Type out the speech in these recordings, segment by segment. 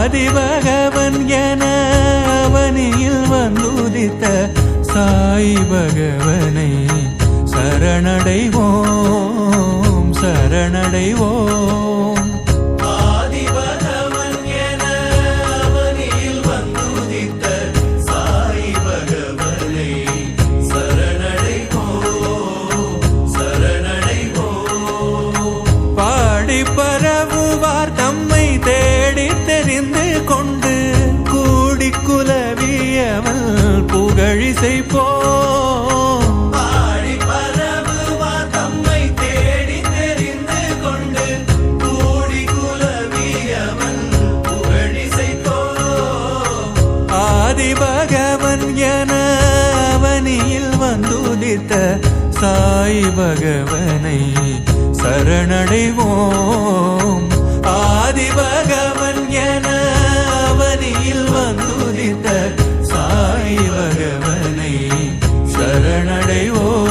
ஆதிபகவன் என அவனியில் வந்துதித்த சாய் பகவனை சரணடைவோம் சரணடைவோம். ஆதிபகவன் என அவனியில் வந்துதித்த சாய் பகவனை சரணடைவோம் சரணடைவோம். பாடி பரவுவார் தம்மை தேடி தெரிந்து கொண்டு கூடி குலவியவள் புகழிசை போ. பாடி பரவுவார் தம்மை தேடி தெரிந்து கொண்டு கூடி குலவியவள் புகழிசை போ. ஆதிபகவன் என அவனியில் வந்துதித்த சாய் பகவனை சரணடைவோம். ஆதிபகவன் என அவனியில் வந்துதித்த சாய் பகவனை சரணடைவோம்.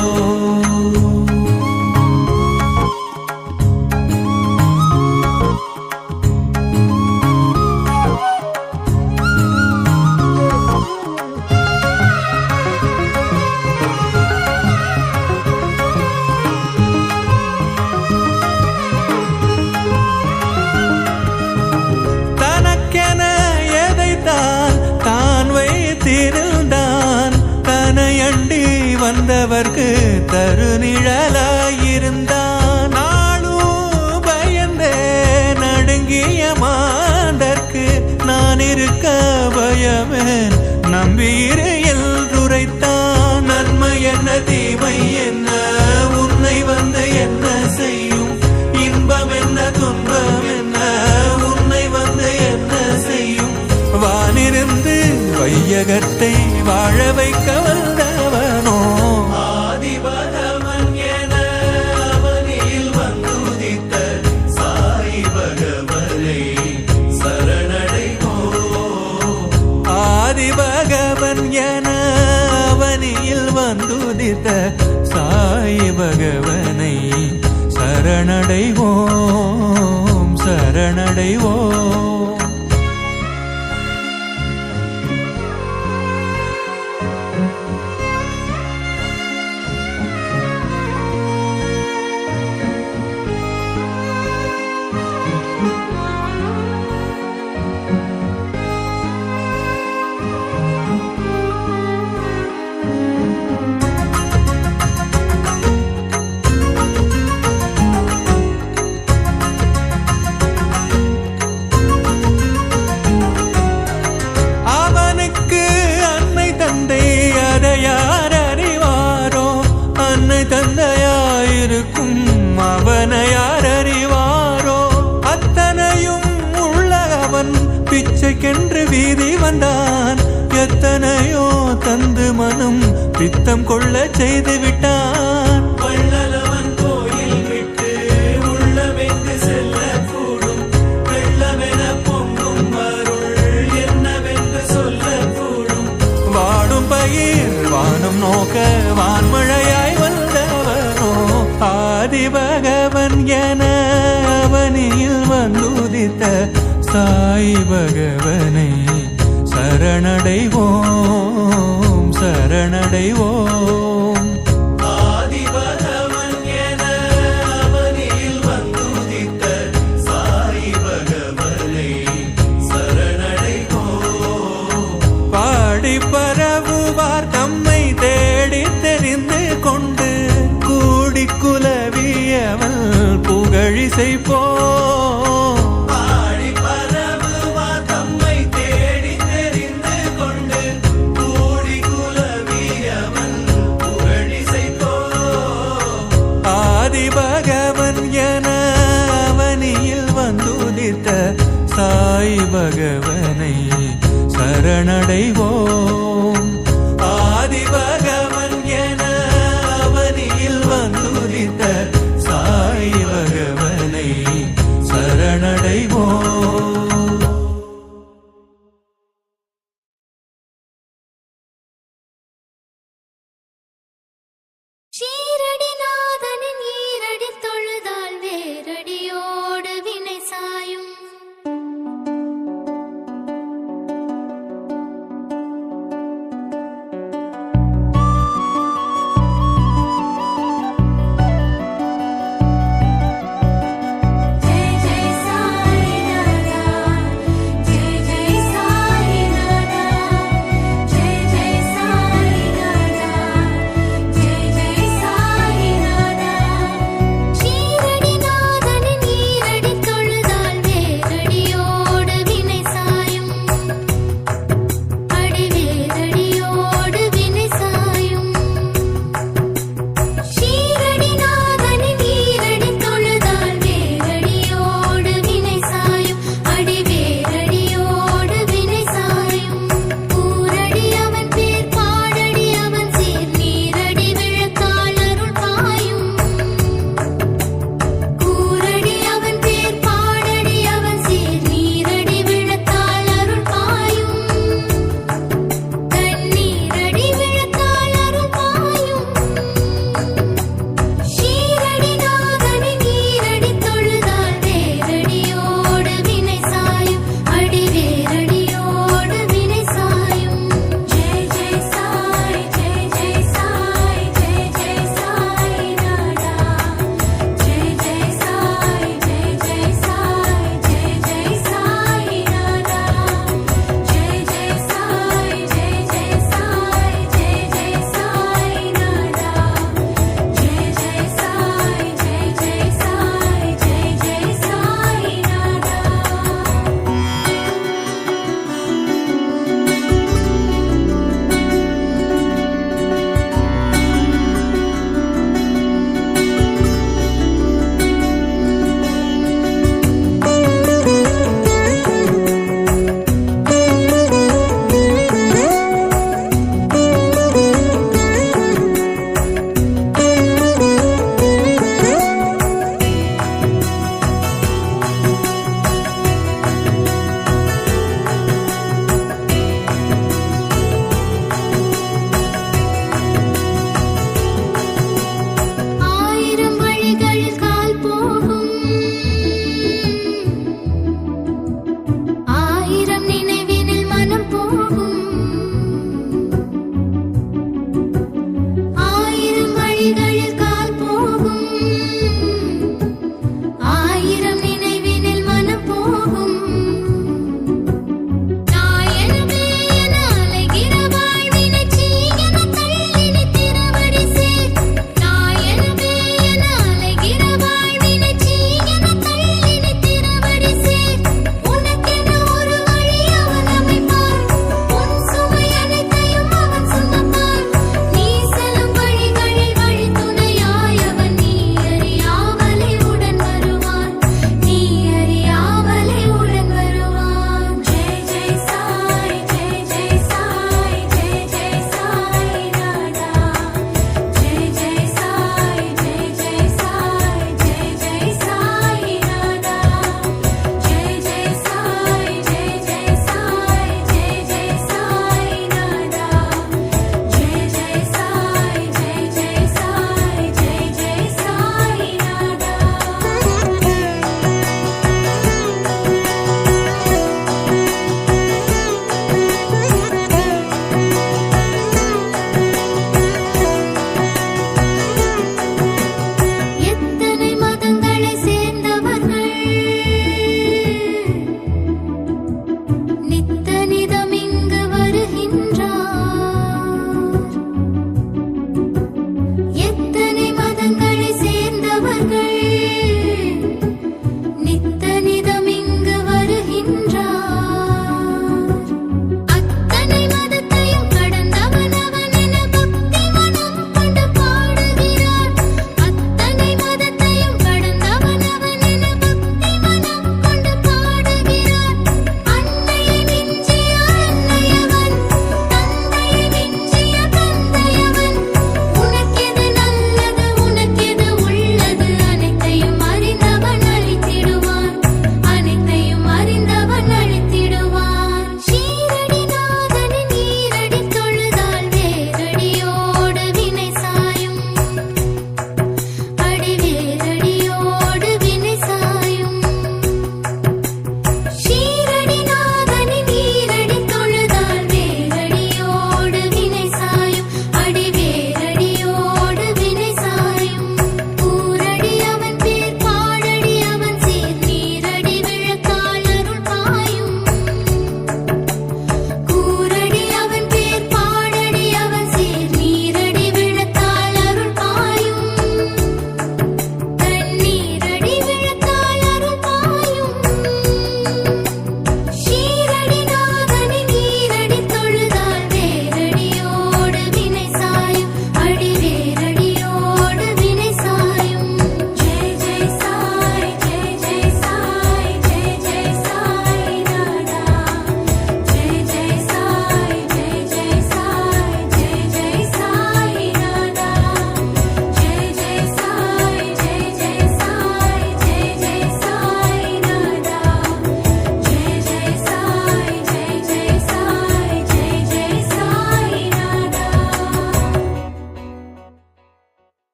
தனையண்டி வந்தவர்க்கு தருநிழலாயிருந்தான். நாளும் பயந்தே நடுங்கிய மாந்தர்க்கு நான் இருக்க பயமேன் நம்பீரு என்றுரைத்தான். நன்மை என்ன தீமை என்ன உன்னை வந்து என்ன செய்யும், இன்பம் என்ன துன்பம் என்ன உன்னை வந்து என்ன செய்யும். வானிருந்து வையகத்தை வாழ வைக்க வந்தவனோ ஆதிபகவன் என அவனியில் வந்துதித்த சாய் பகவனை சரணடைவோம். ஆதிபகவன் என அவனியில் வந்துதித்த சாய் பகவனை சரணடைவோம் சரணடைவோம். தந்தையாயிருக்கும் அவனை யார் அறிவாரோ. அத்தனையும் உள்ள அவன் பிச்சைக்கென்று வீதி வந்தான். எத்தனையோ தந்து மனம் பித்தம் கொள்ள செய்து விட்டான். வள்ளலவன் கோயில் விட்டு உள்ளமெங்கு செல்ல கூடும், வெள்ளமென பொங்கும் அருள் என்னவென்று சொல்ல கூடும். வாடும் பயிர் வானம் நோக்க வான்மழையாய் வந்தவனோ. ஆதிபகவன் என அவனியில் வந்துதித்த சாய் பகவனை சரணடைவோம் சரணடைவோம். ஆதிபகவன் என அவனியில் வந்துதித்த சாய் பகவனை சரணடைவோம். பாடி பரவுவார் தம்மை தேடி தெரிந்து கொண்டு கூடி குலவியவள் புகழிசை போ. பாடி பரவுவார் தம்மை தேடி தெரிந்து கொண்டு கூடி குலவியவள் புகழிசை போ. ஆதிபகவன் என அவனியில் வந்துதித்த சாய் பகவனை சரணடைவோம். ஆதிபகவன் என அவனியில் வந்துதித்த சாய் பகவனை சரணடைவோம். சீரடிநாதனின் ஈரடி தொழுதால் வேரடியோடு வினை சாயும்.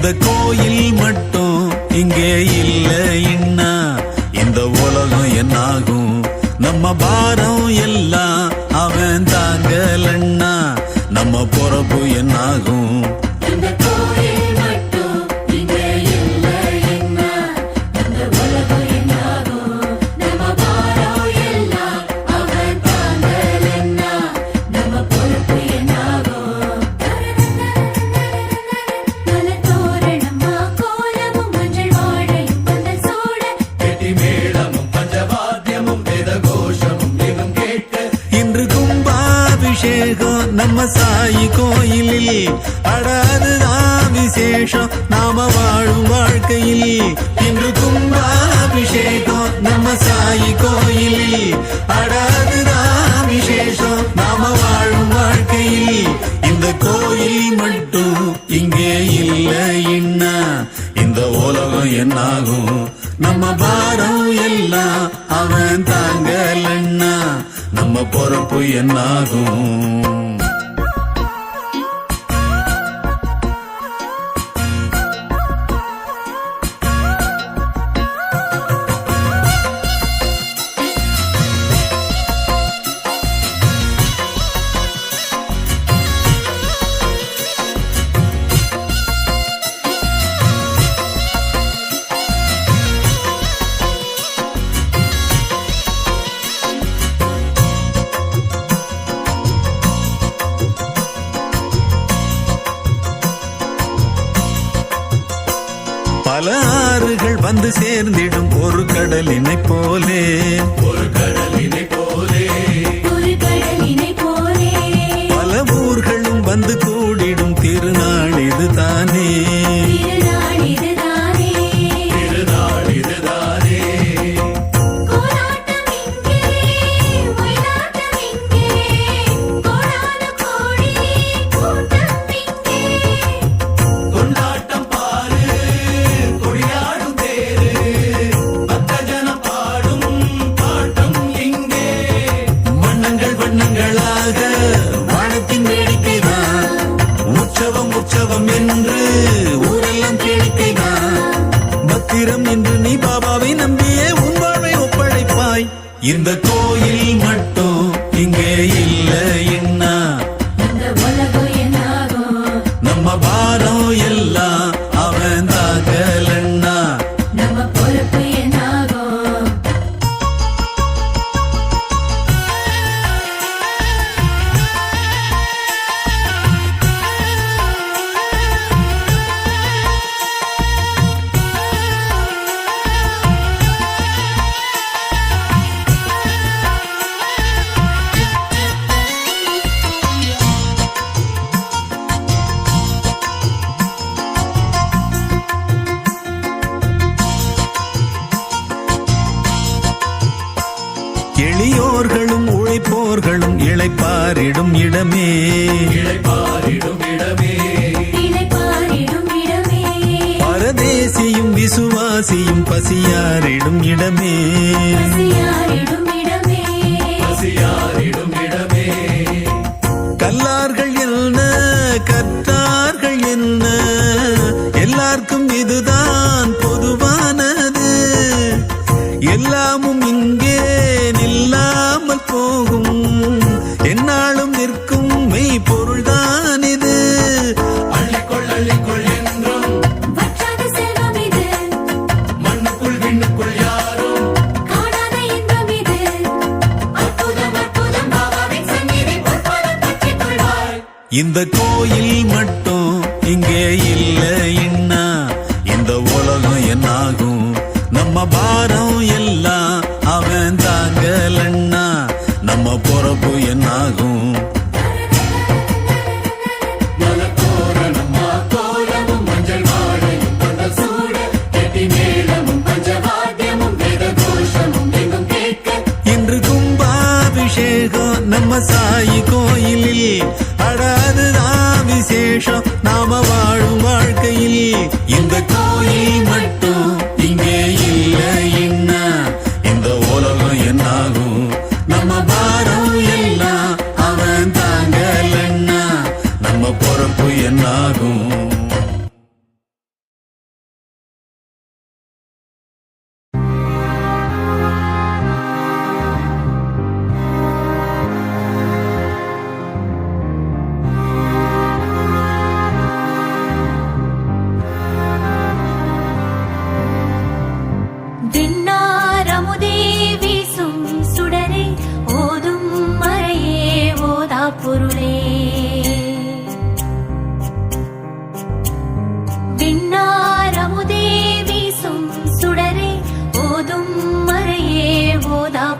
இந்த கோயில் மட்டும் இங்கே இல்லைன்னா இந்த உலகம் என்னாகும்? நம்ம பாரம் எல்லாம் அவன் தாங்கலன்னா நம்ம பொறப்பு என்னாகும்? இந்த கோயில் மட்டும் இங்கே இல்லைன்னா இந்த உலகம் என்னாகும்? நம்ம பாரம் எல்லாம் அவன் தாங்கலன்னா நம்ம பொறுப்பு என்னாகும்? மலத்தோரணமா கோலமும் மஞ்சள் வாழையும் பந்தல் சூட கெட்டி மேளமும் பஞ்சவாத்தியமும் வேத கோஷமும் எங்கும் கேட்க இன்று கும்பாபிஷேகம் நம்ம சாயி கோயிலில். அடாதுதான் விசேஷம் நாம வாழும் வாழ்க்கையில். இன்று கும்பாபிஷேகம் நம்ம சாயி கோயிலில். அடாதுதான் விசேஷம் நாம வாழும் வாழ்க்கையில். இந்த கோயில் மட்டும் இங்கே இல்லைன்னா இந்த உலகம் என்னாகும்? நம்ம பாரம் எல்லாம் அவன் தாங்கலன்னா நம்ம பொறுப்பு என்னாகும்? பல ஆறுகள் வந்து சேர்ந்திடும் ஒரு கடலினை போலே. ஒரு கடலினை போலே ஒரு கடலினை போலே பல ஊர்களும் வந்து கூடிடும் திருநாள் இதுதானே. திருநாள் இதுதானே திருநாள் இதுதானே கோலாட்டம் இங்கே ஒயிலாட்டம் இங்கே கோடான கோடி கூட்டம் இங்கே கொண்டாட்டம் பாரு கொடியாடும் தேரு பக்தஜனம் பாடும் பாட்டம் இங்கே வண்ணங்கள் வண்ணங்களாக வானத்தின் வேடிக்கைதான். உற்சவம் உற்சவம் என்று ஊரெல்லாம் கேளிக்கைதான். பத்திரம் என்று நீ பாபாவை நம்பியே உன் வாழ்வை ஒப்படைப்பாய். இந்த கோயில் மட்டும் இங்கே இல்லைன்னா இந்த உலகம் என்னாகும்? நம்ம பாரம் எல்லாம் அவன் தாங்கலன்னா நம்ம பொறுப்பு என்னாகும்? எளியோர்களும் உழைப்போர்களும் இளைப்பாரிடும் இடமே. இளைப்பாரிடும் இடமே இளைப்பாறிடும் இடமே பரதேசியும் விசுவாசியும் பசியாரிடும் இடமே. பசியாறிடும் இடமே பசியாரிடும் இடமே கல்லார்கள் என்ன கற்றார்கள் என்ன எல்லாருக்கும் இதுதான் பொதுவானது. எல்லாமும் இங்கே நில்லாமல் போகும் என்னாலும் நிற்கும் மெய் பொருள்தான் இது. அள்ளிக்கொள் என்றும் வற்றாத செல்வம் இது மண்ணுக்குள் விண்ணுக்குள் யாரும் காணாத இன்பம் இது. அற்புதம் அற்புதம் பாபாவின் சந்நிதி பொற்பாதம் பற்றிக் கொள்வாய். இந்த கோயில் மட்டும் இங்கே இல்லைன்னா இந்த உலகம் என்னாகும்? நம்ம பாரம் எல்லாம் அவன் தாங்கலன்னா நம்ம பொறப்பு என்னாகும்? மலத்தோரணமா கோலமும் மஞ்சள் வாழையும் பந்தல் சூட கெட்டி மேளமும் பஞ்சவாத்தியமும் வேத கோஷமும் எங்கும் கேட்க இன்று கும்பாபிஷேகம் நம்ம சாயி கோயிலில். அடாதுதான் விசேஷம் நாம வாழும் வாழ்க்கையில். இந்த கோயில் மட்டும் இங்கே இல்லைன்னா இந்த உலகம் என்னாகும்? நம்ம பாரம் எல்லாம் அவன் தாங்கலன்னா நம்ம பொறுப்பு என்னாகும்?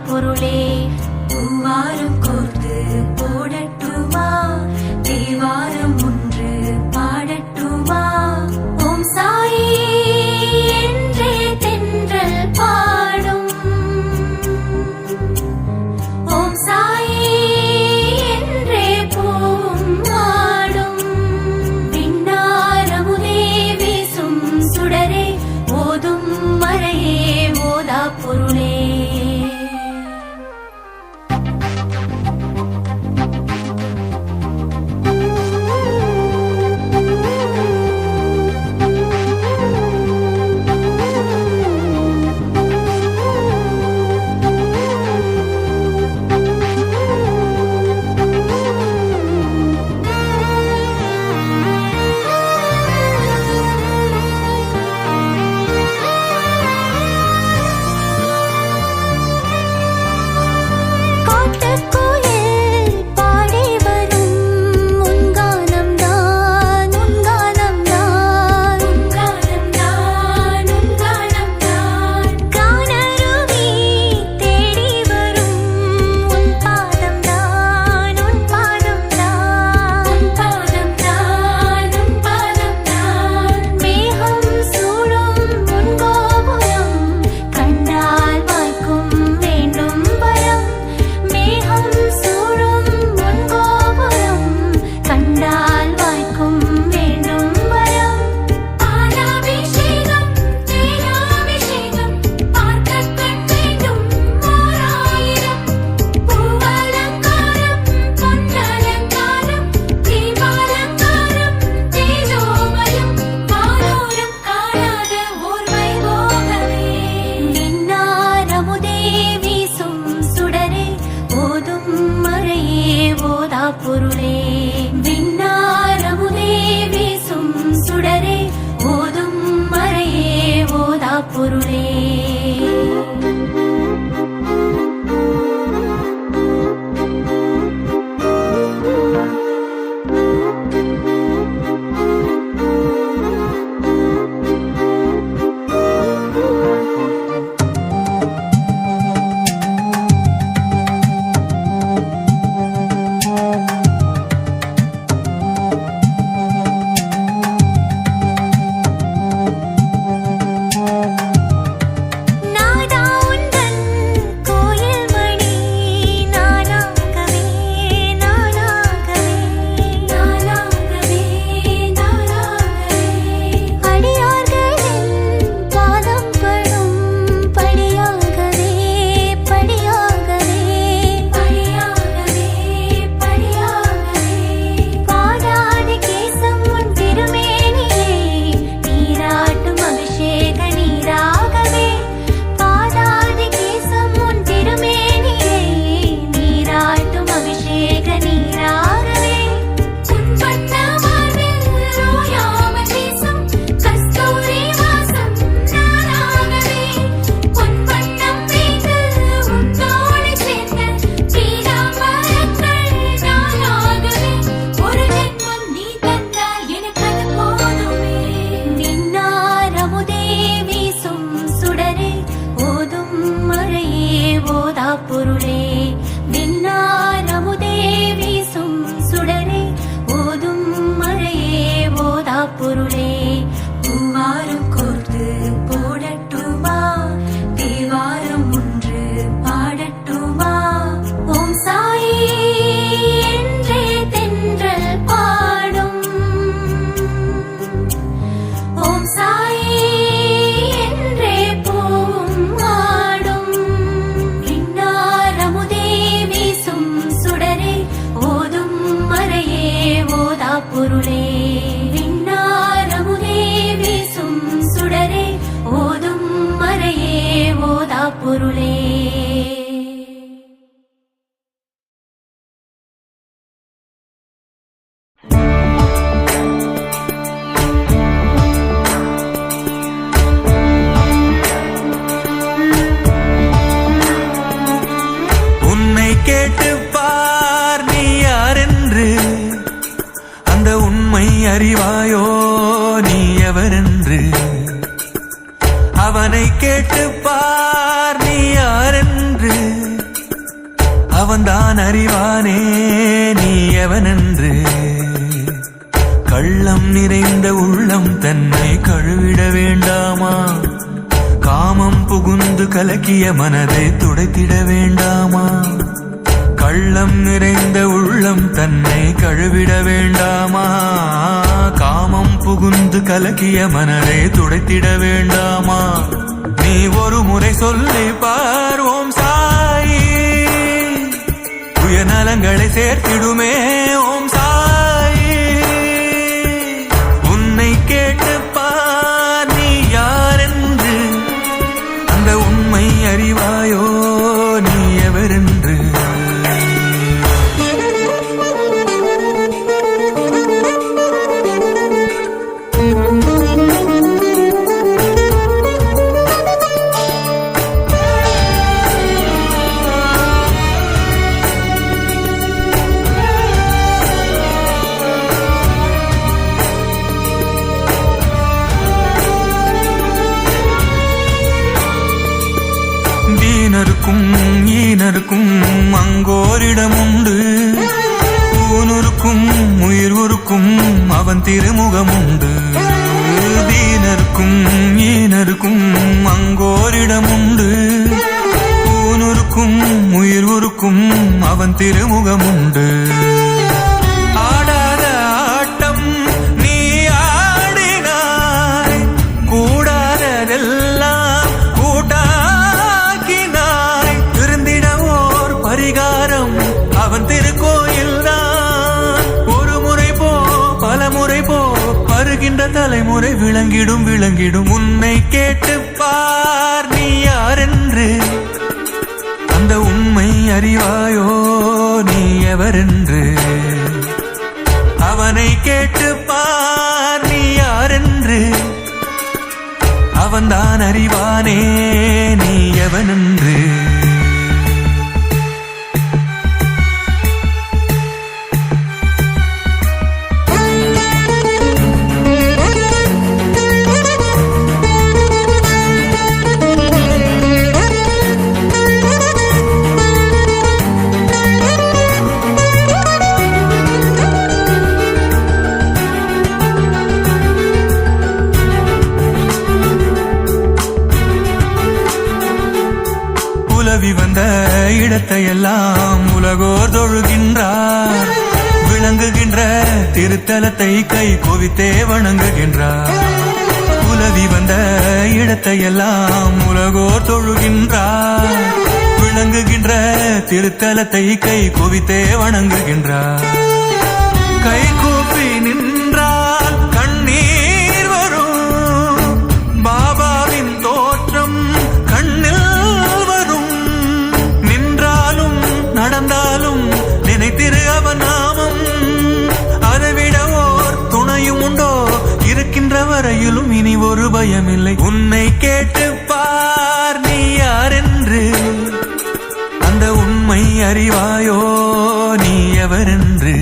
பொருளே பூவாரம் கோர்த்து போடட்டுமா தேவாரம் ஒன்று பாடட்டுமா ஓம் சாயி என்றே தென்றல் பாடும் ஓம் சாயி என்றே பூம் ஆடும் விண்ணாரமுதே வீசும் சுடரே ஓதும் மறையே ஓதா பொருளே பொருளே விண்ணாரமுதே வீசும் சுடரே ஓதும் மறையே ஓதா பொருளே பொருளே விண்ணாரமுதே வீசும் சுடரே ஓதும் மறையே ஓதா பொருளே பூவாரம் கோர்த்து போடட்டுமா தேவாரம் ஒன்று பாடட்டுமா ஓம் சாயி என்றே தென்றல் பாடும் ஓம் சாயி என்றே பூம் ஆடும் விண்ணாரமுதே வீசும் சுடரே ஓதும் மறையே ஓதா பொருளே விண்ணாரமுதே வீசும் சுடரே ஓதும் மறையே ஓதா பொருளே உன்னை கேட்டு பார் நீ யாரென்று அந்த உண்மை அறிவாயோ நீ எவரென்று அவனை கேட்டு பார் நீ யாரென்று அவன்தான் அறிவானே நீ எவனென்று. கள்ளம் நிறைந்த உள்ளம் தன்னை கழுவிட வேண்டாமா? காமம் புகுந்து கலக்கிய மனதை துடைத்திட வேண்டாமா? கள்ளம் நிறைந்த உள்ளம் தன்னை கழுவிட வேண்டாமா? காமம் புகுந்து கலக்கிய மனதை துடைத்திட வேண்டாமா? நீ ஒரு முறை சொல்லி பார்வோம் சாயி, சுயநலங்களை சேர்த்திடுமே ஓம் சாயி. உன்னை கேட்டு பார் நீ யாரென்று, அந்த உண்மை அறிவாயோ நீ எவரென்று. தீனருக்கும் ஈனருக்கும் அங்கோரிடம் உண்டு, ஊனுருக்கும் உயிர் உருக்கும் அவன் திருமுகம் உண்டு. தீனருக்கும் ஈனருக்கும் அங்கோரிடம் உண்டு, ஊனுருக்கும் உயிர் உருக்கும் அவன் திருமுகம் உண்டு. ஆடாத ஆட்டம் நீ ஆடினாய், கூடாததெல்லாம் கூட்டாக்கினாய். திருந்திடவோர் பரிகாரம் அவன் திருக்கோயில் தான். ஒரு முறை போ பல முறை போ, வருகின்ற தலைமுறை விளங்கிடும் விளங்கிடும். உன்னை கேட்டு பார் நீ யாரென்று, அந்த உண்மை அறிவாயோ நீ எவரென்று. அவனை கேட்டு பார் நீ யாரென்று, அவன்தான் அறிவானே நீ எவனென்று. உலவி வந்த இடத்தையெல்லாம் உலகோர் தொழுகின்றார், விளங்குகின்ற திருத்தலத்தை கை குவித்தே வணங்குகின்றார். உலவி வந்த இடத்தையெல்லாம் உலகோர் தொழுகின்றார், விளங்குகின்ற திருத்தலத்தை கை குவித்தே வணங்குகின்றார். கை கூப்பி நின்றால் கண்ணீர் வரும், பாபாவின் தோற்றம் கண்ணில் வரும். நின்றாலும் நடந்தாலும் நினைத்திரு அவன் நாமம், அதைவிட ஓர் துணையும் உண்டோ? இருக்கின்ற வரையிலும் இனி ஒரு பயமில்லை. உன்னை கேட்டு பார் நீ யாரென்று, அந்த உண்மை அறிவாயோ நீ எவரென்று.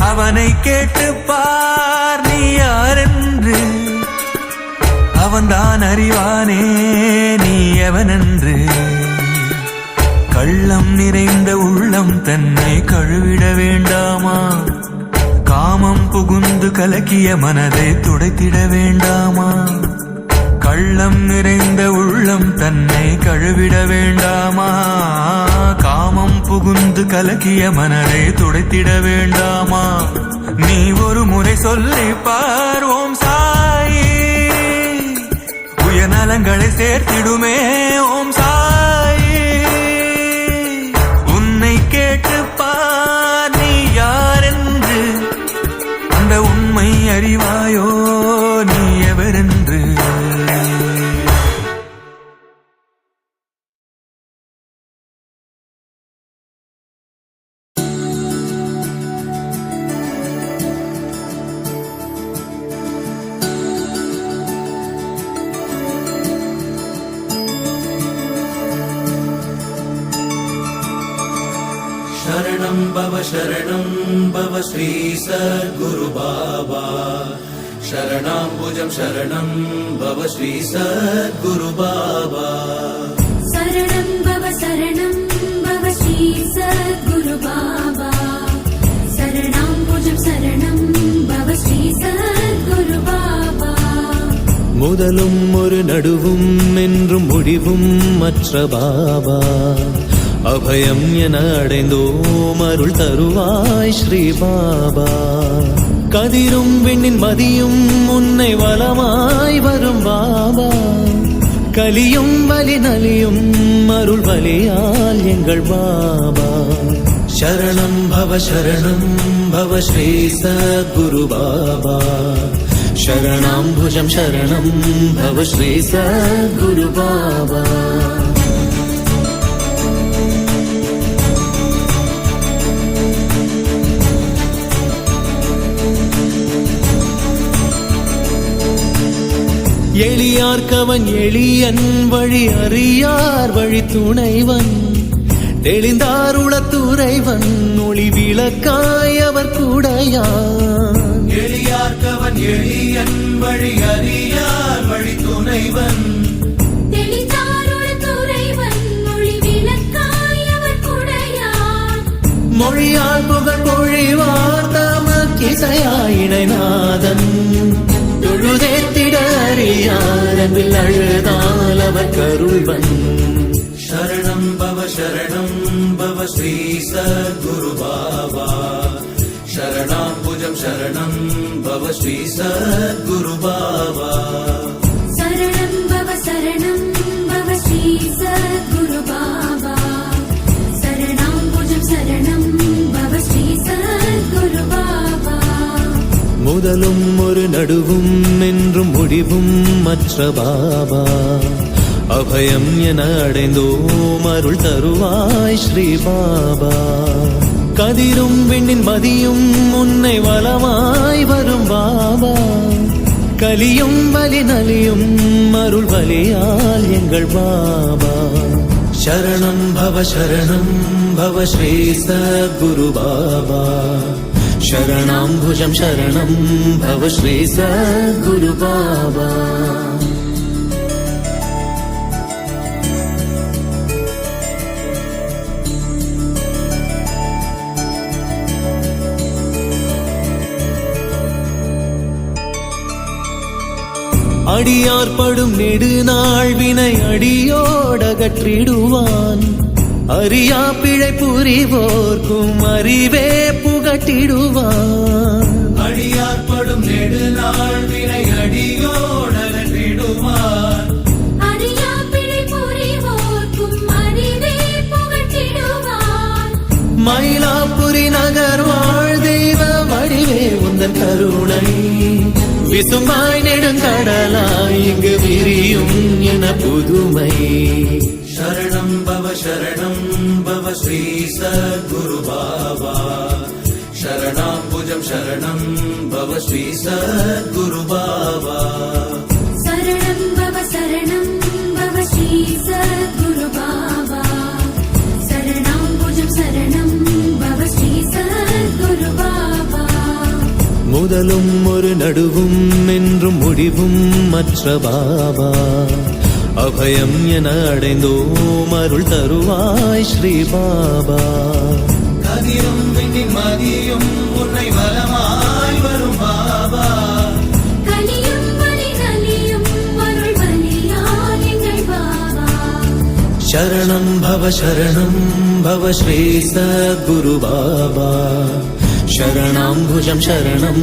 அவனை கேட்டு பார் நீ யாரென்று, அவன்தான் அறிவானே நீ எவனென்று. கள்ளம் நிறைந்த உள்ளம் தன்னை கழுவிட வேண்டாமா? காமம் புகுந்து கலக்கிய மனதை துடைத்திட வேண்டாமா? கள்ளம் நிறைந்த உள்ளம் தன்னை கழுவிட வேண்டாமா? காமம் புகுந்து கலக்கிய மனதை துடைத்திட வேண்டாமா? நீ ஒரு முறை சொல்லி பார்வோம் சாயி, சுயநலங்களை சேர்த்திடுமே ஓம் சாயி. உன்னை கேட்டு பார் நீ யாரென்று, அந்த உண்மை அறிவாயோ நீ எவரென்று. शरणं भव श्री सद्गुरु बाबा, शरणाम्बुजं शरणं भव श्री सद्गुरु बाबा. शरणं भव முதலும் ஒரு நடுவும் என்றும் முடிவும் மற்ற பாபா அபயம் என அடைந்தோம் அருள் தருவாய் ஸ்ரீ பாபா கதிரும் விண்ணின் மதியும் உன்னை வலமாய் வரும் பாபா கலியும் வலி நலியும் அருள் வலியால் எங்கள் பாபா சரணம் பவ ஸ்ரீ சத்குரு பாபா शरणाम्बुजं शरणं भव श्री सद्गुरु बाबा எளியார்க்கவன் எளியன் வழி அறியார் வழி துணைவன் தெளிந்தாருளத்துறைவன் ஒளி விளக்காய் அவர் கூடையான் எளியார்க்கவன் எளியன் வழி அறியார் வழி துணைவன் தெளிந்தாருளத்துறைவன் ஒளி விளக்காய் அவர் கூடையான் மொழியால் புகழ் பொழிவார் தமக்கிசையாய் இணைநாதன் தொழுதேத்திட அறியார் அன்பில் அழுதால் அவர் கருள்வன் शरणं भव श्री सद्गुरु बाबा शरणाम्बुजं शरणं भव श्री सद्गुरु बाबा शरणं भव श्री सद्गुरु बाबा शरणाम्बुजं शरणं भव श्री सद्गुरु बाबा முதலும் ஒரு நடுவும் என்றும் முடிவும் மற்ற பாபா அபயம் என அடைந்தோம் அருள் தருவாய் ஸ்ரீ பாபா கதிரும் விண்ணின் மதியும் உன்னை வலமாய் வரும் பாபா கலியும் வலி நலியும் அருள் வலியால் எங்கள் பாபா சரணம் பவ ஸ்ரீ சத்குரு பாபா शरणाम्बुजं शरणं भव श्री सद्गुरु बाबा அடியார் படும் நெடுநாள் வினை அடியோடகற்றிடுவான் அறியா பிழை புரிவோர்க்கும் அறிவே புகட்டிடுவான் அடியார்படும் நெடுநாள் வினை அடியோடகற்றிடுவான் அறியா பிழை புரிவோர்க்கும் அறிவே புகட்டிடுவான் மயிலாப்புரி நகர் வாழ் தெய்வ வடிவே உந்தன் கருணை விசுமாய் நெடுங்கடலாய் இங்கு விரியும் என புதுமை शरणं भव श्री सद्गुरु बाबा शरणाम्बुजं शरणं भव श्री सद्गुरु बाबा शरणं भव श्री सद्गुरु बाबा शरणाम्बुजं शरणं भव श्री सद्गुरु बाबा முதலும் ஒரு நடுவும் என்றும் முடிவும் மற்ற பாபா அபயம் என அடைந்தோம் அருள் தருவாய் ஸ்ரீ பாபா கதிரும் விண்ணின் மதியும் உன்னை வலமாய் வரும் பாபா கலியும் வலி நலியும் அருள் வலியால் எங்கள் பாபா சரணம் பவ ஸ்ரீ சத்குரு பாபா शरणाम्बुजं शरणं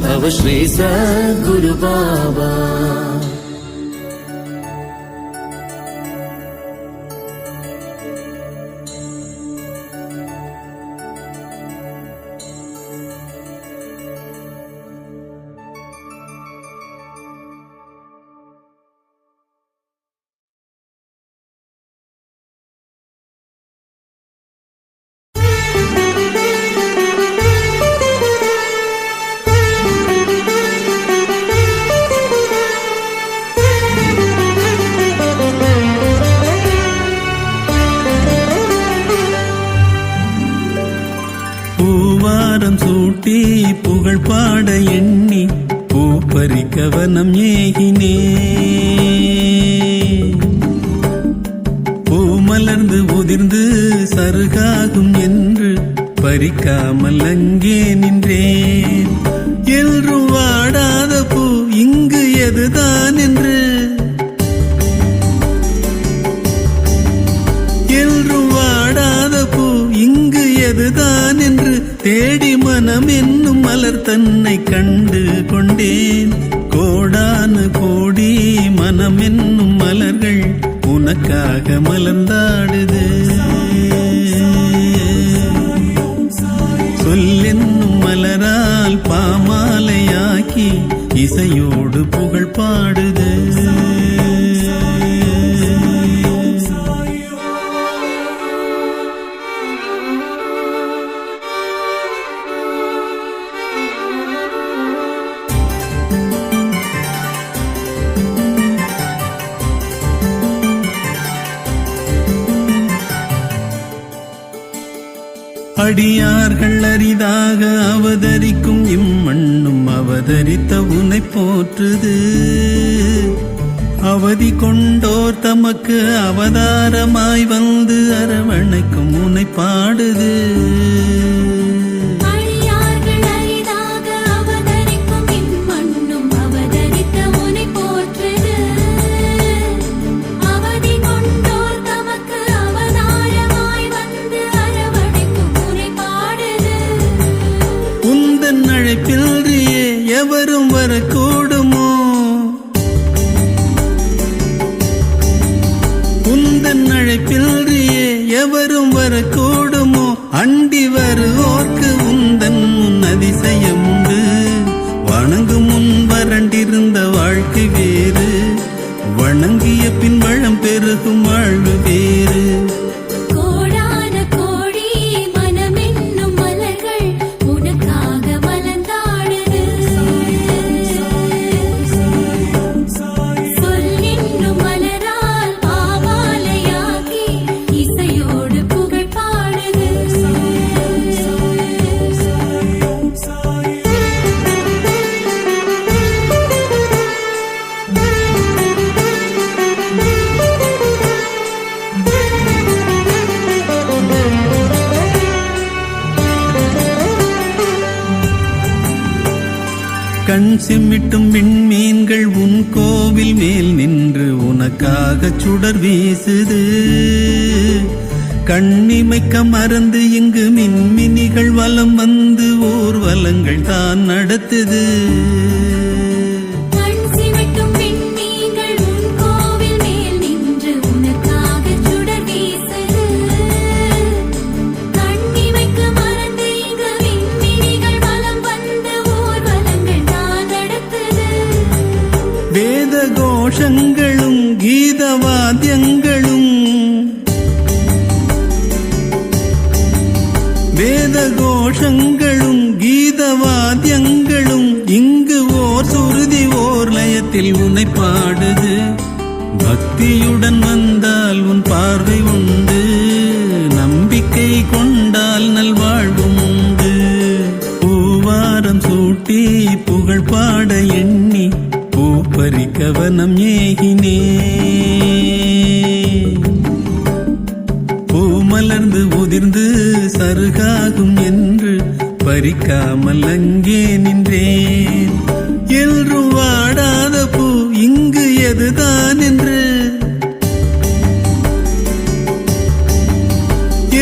भव श्री सद्गुरु बाबा பூவாரம் சூட்டி புகழ் பாட எண்ணி பூப்பறிக்கவனம் ஏகினே பூ மலர்ந்து உதிர்ந்து சருகாகும் என்று பறிக்காமல் அங்கே நின்றேன். என்றும் வாடாத பூ இங்கு எதுதான் என்று என்றும் வாடாத பூ இங்கு எதுதான் என்று தேடி மனம் என்னும் மலர் தன்னை கண்டு கொண்டேன். கோடானு கோடி மனம் என்னும் மலர்கள் உனக்காக மலர்ந்தாடுது. சொல்லென்னும் மலரால் பாமாலையாக்கி இசையோடு புகழ் பாடுது. அடியார்கள் அரிதாக அவதரிக்கும் இம்மண்ணும் அவதரித்த உனை போற்றுது. அவதி கொண்டோர் தமக்கு அவதாரமாய் வந்து அரவணைக்கும் உனை பாடுது. அழைப்பில்றியே எவரும் வரக்கூடுமோ, உந்தன் அழைப்பில்றியே எவரும் வரக்கூடுமோ, அண்டி வருவோர்க்கு உந்தன் முன் அதிசயம் உண்டு. வணங்கும் முன் வறண்டிருந்த வாழ்க்கை வேறு, வணங்கிய பின் வளம் பெருகும் வாழ்வு வேறு. கண் சிமிட்டும் விண்மீன்கள் உன் கோவில் மேல் நின்று உனக்காக சுடர் வீசுது. கண்ணிமைக்க மறந்து இங்கு மின்மினிகள் வலம் வந்து ஊர்வலங்கள் தான் நடத்துது. வேத கோஷங்களும் கீதவாத்தியங்களும், வேத கோஷங்களும் கீதவாத்தியங்களும் இங்கு ஓர் சுருதி ஓர் லயத்தில் உன்னை பாடுது. பக்தியுடன் வந்தால் உன் பார்வை உண்டு, நம்பிக்கை கொண்டால் நல்வாழ்வும் உண்டு. பூவாரம் சூட்டி புகழ் பாட எண்ணி பூப்பறிக்கவனம் ஏகினே, பூமலர்ந்து உதிர்ந்து சருகாகும் என்று பறிக்காமல் அங்கே நின்றேன். என்றும் வாடாத பூ இங்கு எதுதான் என்று,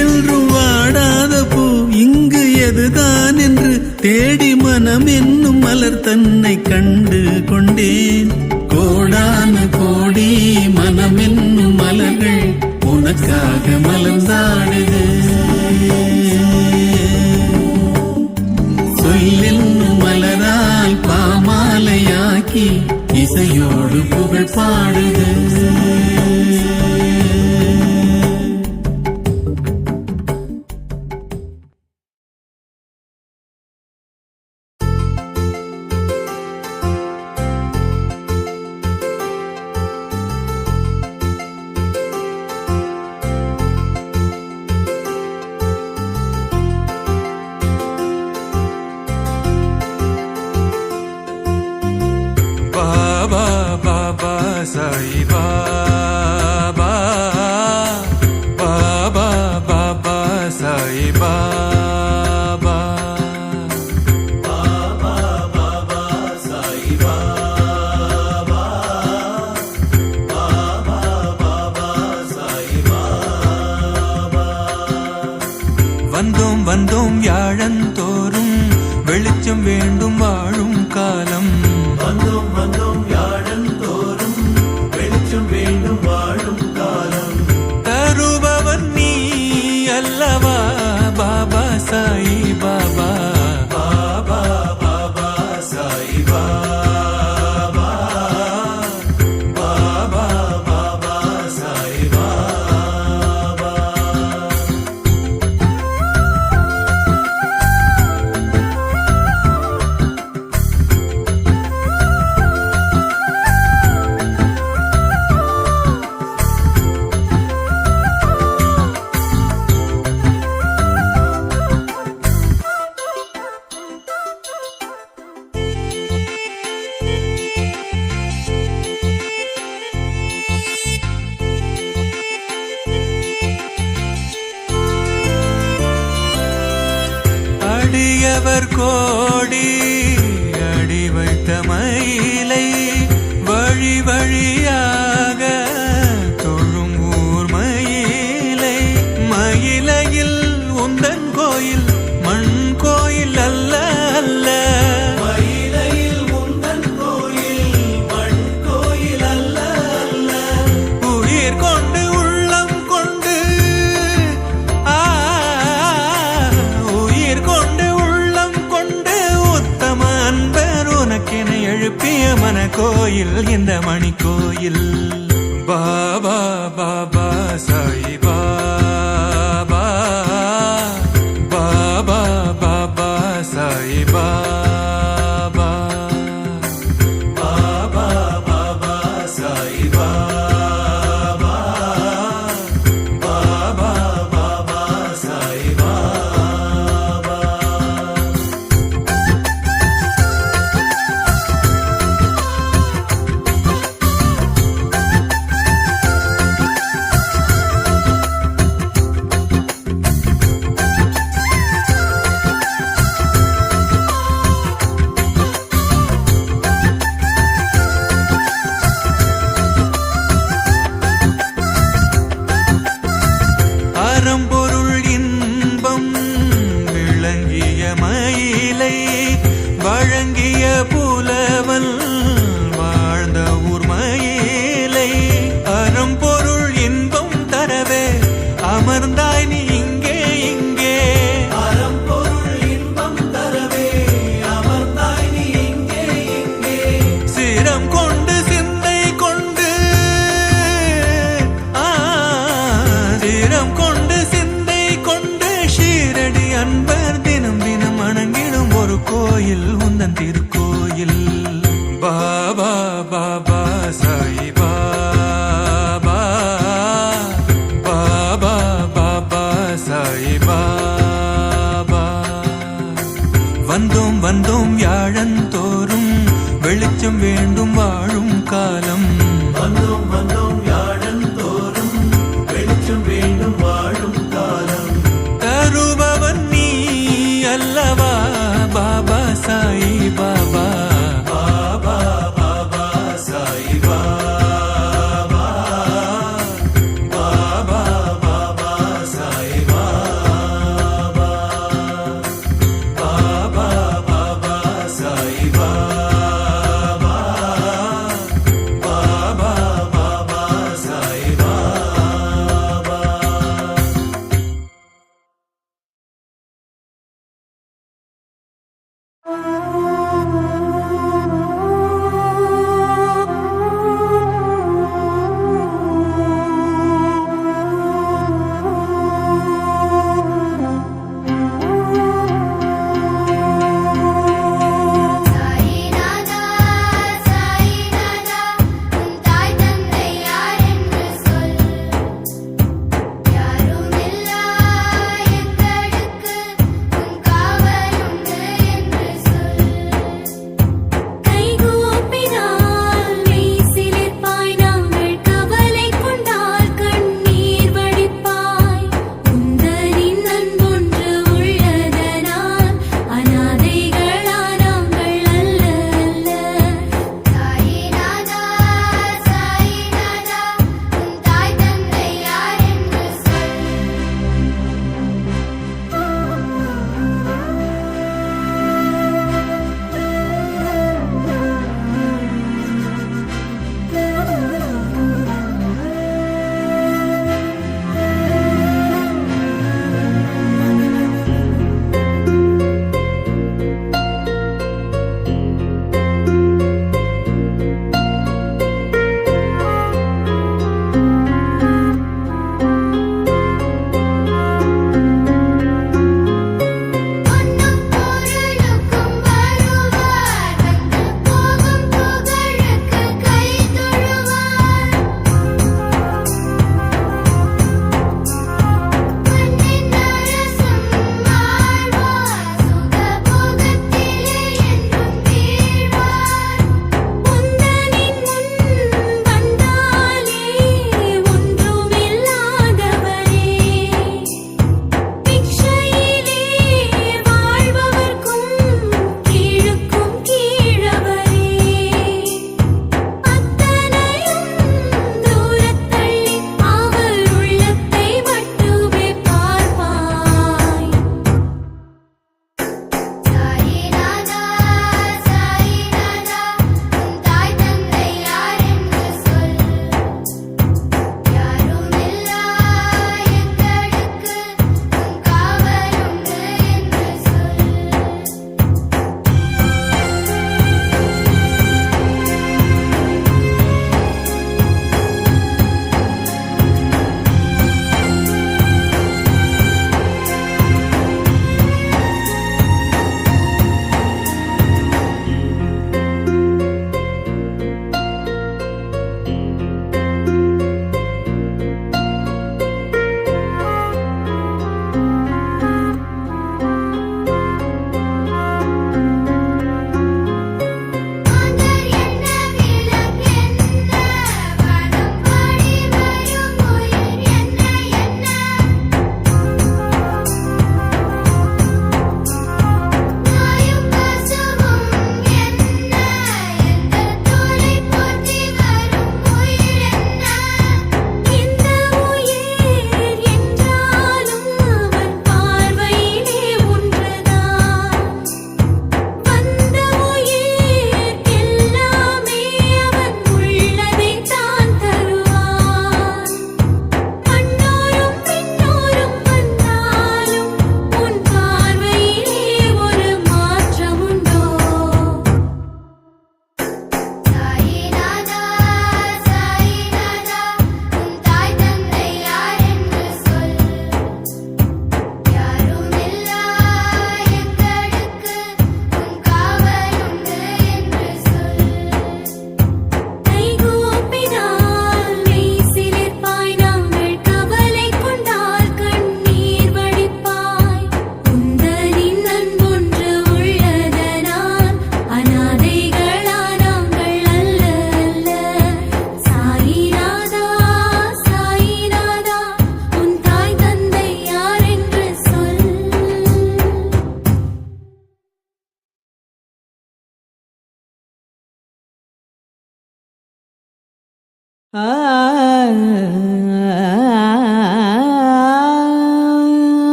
என்றும் வாடாத பூ இங்கு எதுதான் என்று தேடி மனம் என்னும் மலர் தன்னை கண்டு கொண்டேன். கோடானு கோடி மனம் என்னும் மலர்கள் உனக்காக மலர்ந்தாடுது. சொல்லென்னும் மலரால் பாமாலையாக்கி இசையோடு புகழ் பாடுது. Baba Baba Sai Baba வந்தோம் வியாழந்தோறும் வெளிச்சம் வேண்டும் வாழும் காலம். வந்தோம் வந்தோம் வியாழந்தோறும் வெளிச்சம் வேண்டும் வாழும் காலம். தருபவன் நீ அல்லவா பாபா சாயி பாபா. பாபா பாபா சாய் பாபா. பாபா பாபா சாய் பாபா. அடியவர் கோடி அடி வைத்த மயிலை வழி வழியாக தொழும் ஊர் மயிலை. மயிலையில் உந்தன் கோயில் மண் கோயில் அல்ல அல்ல. மயிலையில் உந்தன் கோயில் மண் கோயில் அல்ல அல்ல. உயிர் கொண்டு உள்ளம் கொண்டு உயிர் கொண்டு உள்ளம் கொண்டு உத்தம அன்பர் உனக்கென எழுப்பிய மன கோயில் இந்த மணி கோயில். பாபா பாபா சாய் பாபா. பாபா பாபா சாய் பாபா. பாபா பாபா சாய் பாபா. பாபா பாபா சாய் பாபா. அறம்பொருள் இன்பம் விளங்கிய மயிலை வழங்கிய புலவன் வாழ்ந்த ஊர் மயிலை. அறம்பொருள் இன்பம் தரவே அமர்ந்தாய் நீ இங்கே இங்கே. அறம்பொருள் இன்பம் தரவே அமர்ந்தாய் நீ இங்கே இங்கே. சிரம் கொண்டு சிந்தை கொண்டு சிரம் கொண்டு சிந்தை கொண்டு ஷீரடி அன்பர் தினம் தினம் வணங்கிடும் ஒரு கோயில் உந்தன் திருக்கோயில். பாபா பாபா சாய் பாபா. பாபா பாபா சாய் பாபா. வந்தோம் வந்தோம் வியாழந்தோறும் வெளிச்சம் வேண்டும் வாழும் காலம். வந்தோம் வந்தோம் வியாழந்தோறும் வெளிச்சம் வேண்டும் வாழும் காலம். தருபவன் நீ அல்லவா பாபா சாய்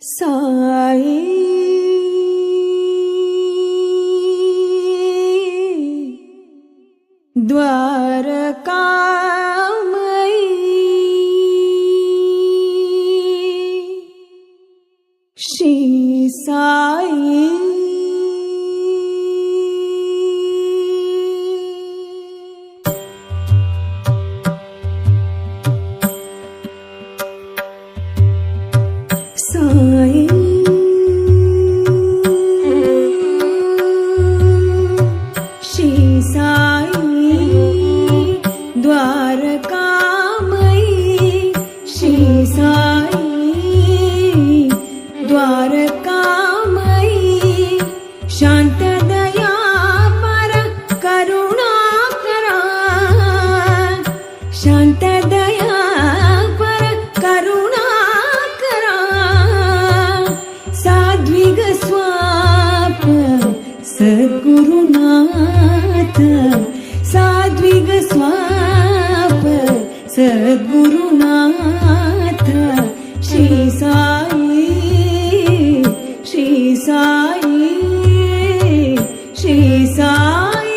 ಸಾಯಿ ದ್ವಾರಕಾಮಯಿ ಶ್ರೀ ಸಾಯಿ ಸಾಯಿ ಶ್ರೀ ಸಾಯಿ ದ್ವಾರಕಾಮಯಿ ಶ್ರೀ ಸಾಯಿ ದ್ವಾರಕಾಮಯಿ ಶಾಂತದಯಾ ಪರ ಕರುಣಾಕರ ಶಾಂತದಯಾ ಪರ ಕರುಣಾಕರ ಸಾಧ್ವಿಗ ಸ್ವಾಪ ಸದ್ಗುರುನಾಥ ಸಾಧ್ವಿಗ ಸ್ವಾಪ ಸದ್ಗುರುನಾಥ ಶ್ರೀ ಸಾಯಿ ಶ್ರೀ ಸಾಯಿ ಶ್ರೀ ಸಾಯಿ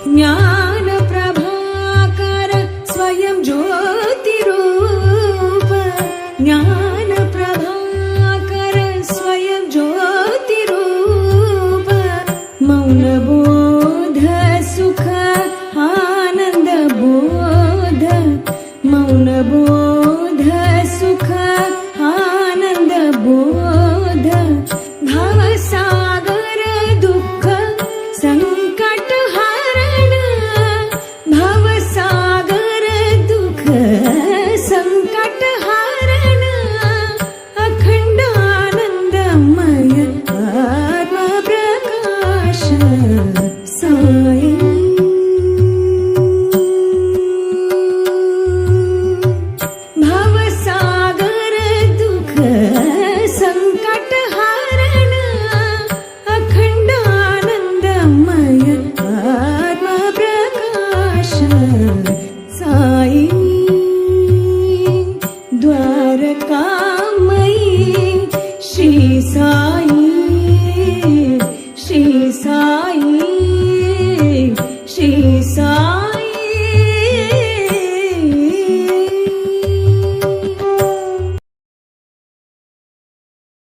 ಜ್ಞಾನ ಪ್ರಭಾಕರ ಸ್ವಯಂ ಜ್ಯೋತಿರೂಪ ಜ್ಞಾನ ಪ್ರಭಾಕರ ಸ್ವಯಂ ಜ್ಯೋತಿರೂಪ ಮೌನ ಬೋಧ ಸುಖ ಆನಂದ ಬೋಧ ಮೌನ ಬೋಧ ಸುಖ ಆನಂದ ಬೋಧ ಭವಸಾಗರ ದುಃಖ ಸಂಕಟ ಹರಣ ಭವಸಾಗರ ದುಃಖ ಸಂಕಟ ಹರಣ ಅಖಂಡಾನಂದಮಯ ಆತ್ಮ ಪ್ರಕಾಶ ಸಾಯಿ ಭವಸಾಗರ ದುಃಖ ಸಂಕಟ ಹರಣ ಅಖಂಡಾನಂದಮಯ ಆತ್ಮ ಪ್ರಕಾಶ ಸಾಯಿ ದ್ವಾರಕಾಮಯಿ ಶ್ರೀ ಸಾಯಿ